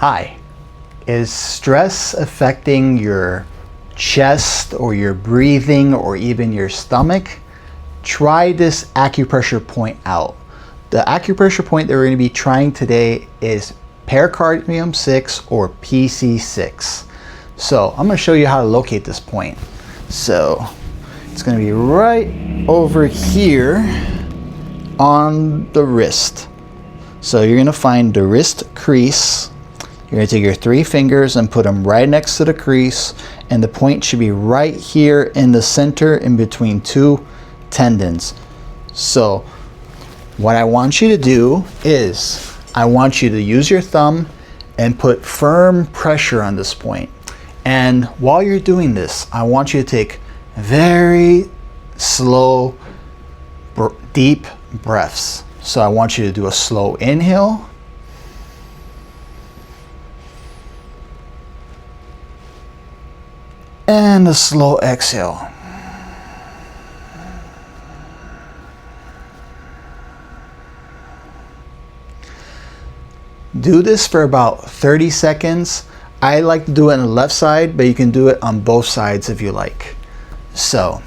Hi, is stress affecting your chest or your breathing or even your stomach? Try this acupressure point out. The acupressure point that we're going to be trying today is Pericardium 6 or PC6. So I'm going to show you how to locate this point. So it's going to be right over here on the wrist. So you're going to find the wrist crease. You're going to take your 3 fingers and put them right next to the crease, and the point should be right here in the center in between 2 tendons. So what I want you to do is I want you to use your thumb and put firm pressure on this point. And while you're doing this, I want you to take very slow, deep breaths. So I want you to do a slow inhale. And a slow exhale. Do this for about 30 seconds. I like to do it on the left side, but you can do it on both sides if you like. So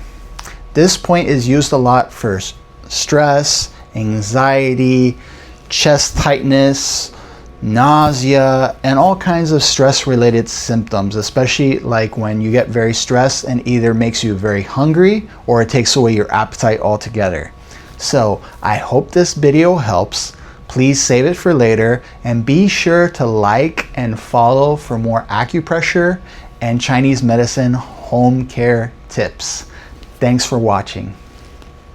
this point is used a lot for stress, anxiety, chest tightness, nausea, and all kinds of stress related symptoms, especially like when you get very stressed and either makes you very hungry or it takes away your appetite altogether. So I hope this video helps. Please save it for later and be sure to like and follow for more acupressure and Chinese medicine home care tips. Thanks for watching.